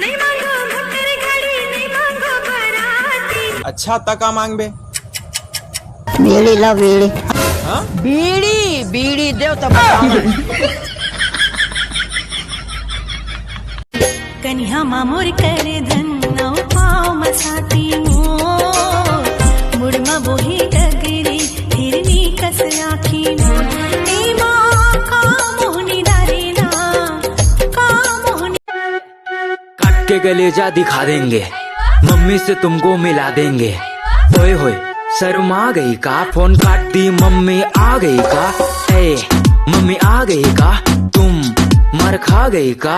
नहीं मांगो मोटर गाड़ी, नहीं मांगो बराती। अच्छा तका मांग बे। बीड़ी ला बीड़ी। हाँ? बीड़ी बीड़ी देव तब कन्या मामोर करे धन नौ पाव मसाती मोर मुड़मा बोही डगरी हिरनी कस आखी ए माँ का मोहनी डारेना का मोहनी। काट के कलेजा दिखा देंगे, मम्मी से तुमको मिला देंगे। ओए होए शर्मा गई का, फोन काट दी मम्मी आ गई का। ए मम्मी आ गई का, तुम मर खा गई का।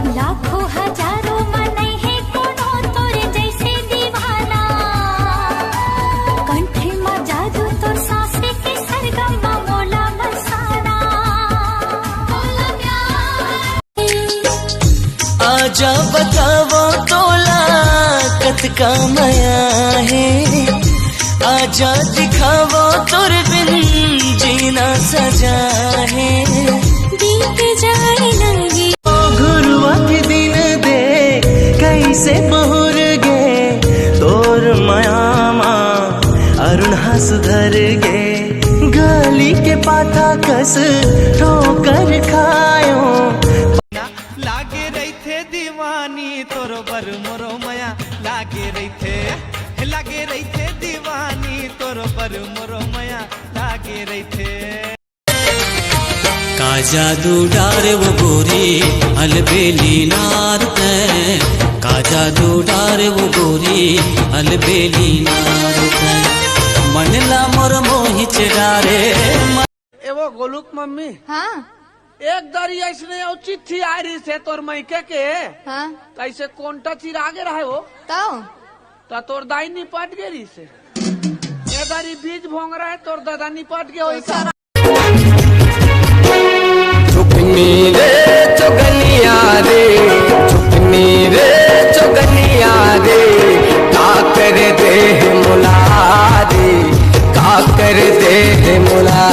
लाखों हजारों मनाई है कोनो तोरे जैसे दीवाना, कंठे में जादू तोर सांसे के सरगम मोला मसाना। आजा बतावो तोला कत का माया है, आजा दिखावो तोर बिन जीना सजा है। बीत जाए लगी घुरुआ के दिन दे कैसे पहुर गे तोर मायामा अरुण सुधर गे। गली के पाता कस ठोकर खायो लागे रही थे दीवानी तोरो बर मोरो मया लागे रही थे दीवानी तोरो बर मोरो मया लागे रही थे। का जादू डारे वो गोरी अलबेली नार ते, का जादू डारे वो गोरी अलबेली नार ते। मनला मोर मोहि चरारे एवो गोलुक मम्मी हाँ एक दरी ऐसने और चिट्ठी आ रही से तोर मैके के हाँ कैसे कोनटा चिर आगे रहे हो तो तोर दाई निपट गेली से ये दरी बीज भोंग रहा है तोर दादा निपट गए हो। चुकनी रे चुगनिया रे, चुकनी रे चुगनिया रे, का कर दे मुला रे, का कर दे मुला।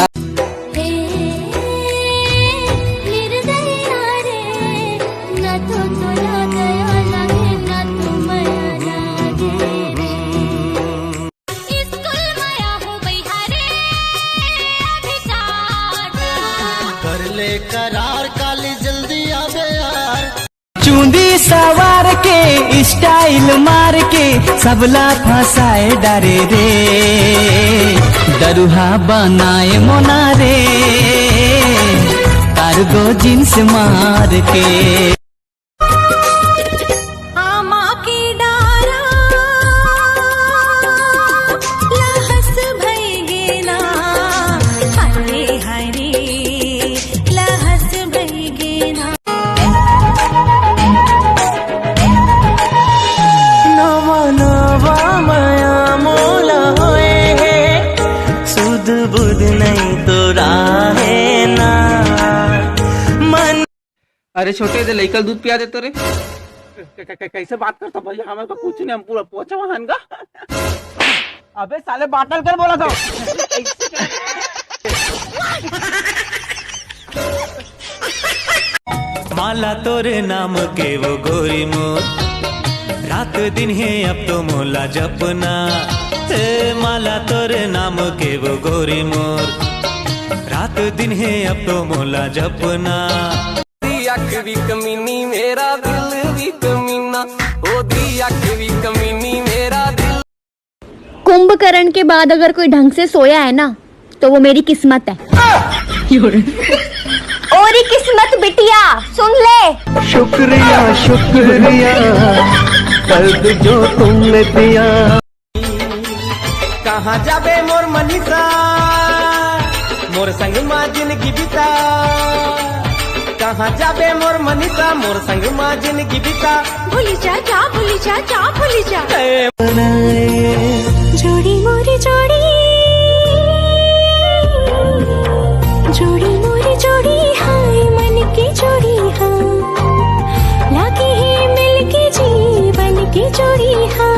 करार काली जल्दी आवे यार। चूंदी सवार के स्टाइल मार के सबला फंसाए डरे रे, दरुहा बनाए मोना रे, कार्गो जींस मार के। अरे छोटे दे लइकल दूध पिया देते रे कैसे बात करता भैया, हमें तो कुछ नहीं, हम पूरा पोचा वहां का। अबे साले बाटल कर बोला था। माला तोरे नाम के वो गोरी मोर, रात दिन है अब तो मोला जपना। माला तोरे नाम के वो गोरी मोर, रात दिन है अब तो मोला जपना। अख भी कमीनी मेरा दिल भी कमीना, ओ दी अख भी कमीनी मेरा दिल। कुंभकर्ण के बाद अगर कोई ढंग से सोया है ना तो वो मेरी किस्मत है। और किस्मत बिटिया सुन ले। शुक्रिया शुक्रिया कर्ज जो तुमने दिया। कहाँ जाबे मोर मनीषा, मोर संग माँ जिंदगी बिता। कहाँ जाबे मोर मनीषा, मोर संग माँ जिंदगी बिता। भूली जा जा भूली जा जा भूली जा। जोड़ी मोरी जोड़ी, जोड़ी मोरी जोड़ी, हाय मन की जोड़ी हाँ, लागी है मिल के जीवन की जोड़ी हाँ।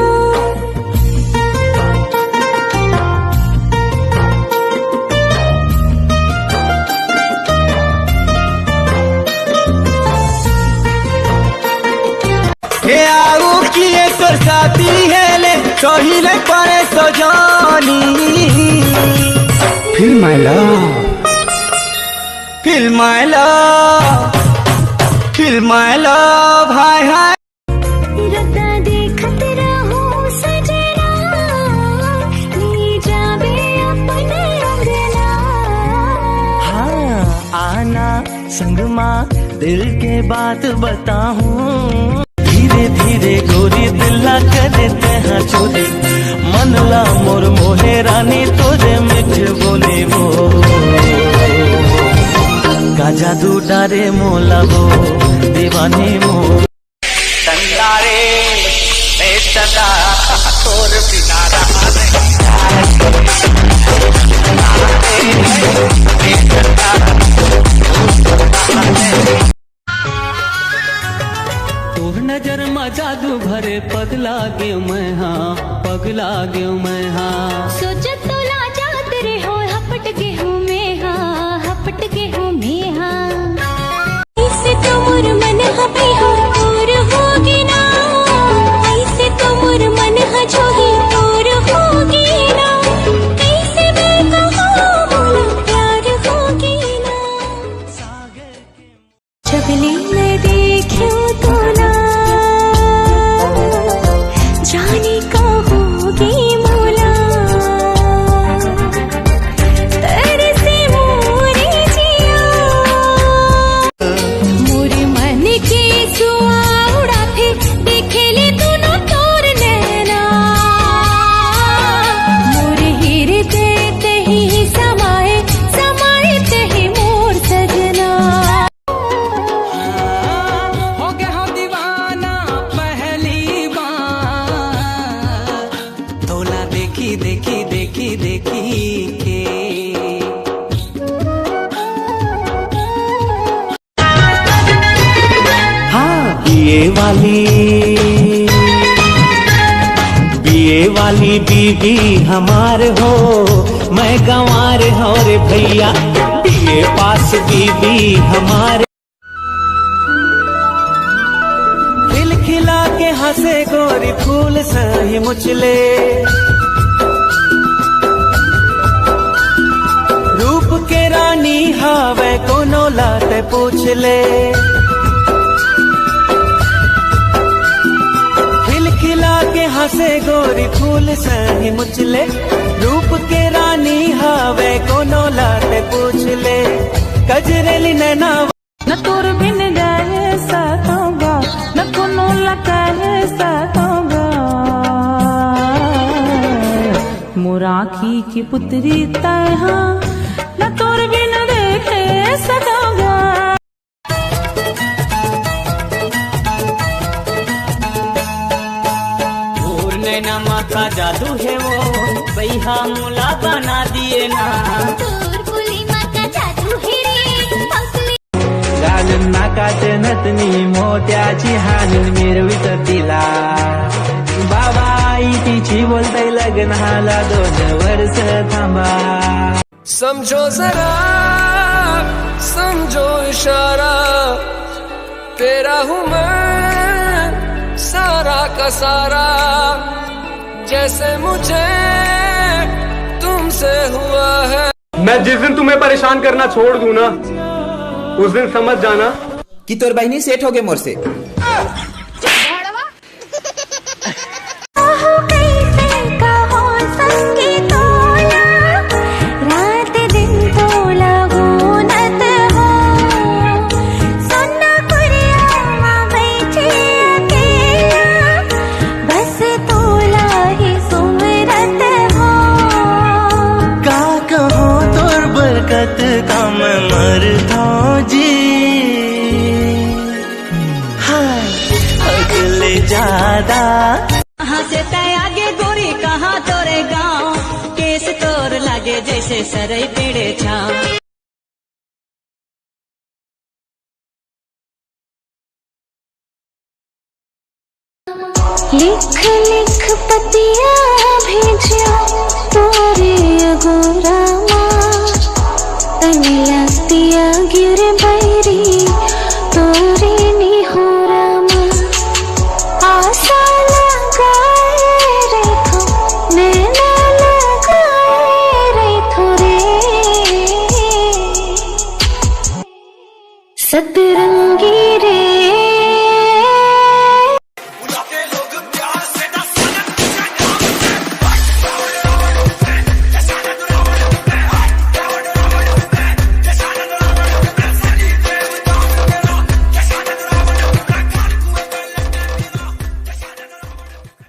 हे आओ किए तोर साथी है ले कहिले परे तो जानी Feel my love Feel my love Feel my love हाय हाय रता देखत रहो सजना ले जावे अपने अंगना हाँ आना संग माँ दिल के बात बताऊं धीरे धीरे गोरी दिला करे तेहा चोरी मनला मोर मोहे रानी तोरे मिठ बोले वो का जादू डारे मोला वो दीवानी मो तंदारे बेतदा तोर बिना रहा तोर नजर में जादू भरे पगला गे मैं हाँ पगला गे मैं हाँ सोचत तो ला जात रे हो हपट के हूँ मैं हाँ हपट के हूँ मैं हाँ ऐसे तो मोर मन हपी हो और होगी ना ऐसे तो मोर मन हजोही और होगी ना कैसे मैं कहूँ बोला प्यार होगी ना चबली मैं देखूं तो ना जाने का होगी मोला तेरे से मोरे जिया मोरे मन के सुआ उड़ा फिर देखे ले दोनों तोर नैना मोरे हीरे ते ही समाए समाए ते ही मोर सजना हो गया हो दीवाना पहली बार तोला देखी देखी देखी देखी के हाँ बीए वाली बीवी हमार हो मैं गंवार हो रे भैया बीए पास बीवी हमारे दिल खिला के हंसे गोरी फूल सही मुचले रूप के रानी हावे कोनो लाते पूछ ले दिल खिला के हंसे गोरी फूल सही मुचले रूप के रानी हावे कोनो लाते पूछ ले कजरेली नैना न तोर बिन जाए साथोगा न कोनो लगाए साथोगा मोर आँखी की पुतरी तहा न तोर बिन देखे सकोगा और नैना माथा जादू है वो सैहा मुला बना दिए ना तोर कुली माँ का जादू है रे हौसले गाजन नाकाचे नतनी मोत्याची हाणून मिरवित तिला बाबा आई तिची बोलताय लग्नाला 2 वर्ष थांबा समझो जरा समझो इशारा तेरा हूँ मैं सारा का सारा जैसे मुझे तुमसे हुआ है मैं जिस दिन तुम्हें परेशान करना छोड़ दूं ना उस दिन समझ जाना कि तोर बहनी सेट हो गए मोर से कैसे कहो संगे तोला रात दिन तोला गुनत हो सोना कुरिया बैठे अकेला बस तोला ही सुमरत हो का कहो तोर बरकत का मैं मरता जी हाय अगले ज्यादा कहाँ से तय आगे गोरी कहाँ तोरे गाँव केस तोर लागे जैसे सरई पेड़े छाँव लिख लिख पतिया भेजिया तोरे अगोरा तनिया पिया गिर बैरी तोरे निहोरा सतरंगी रे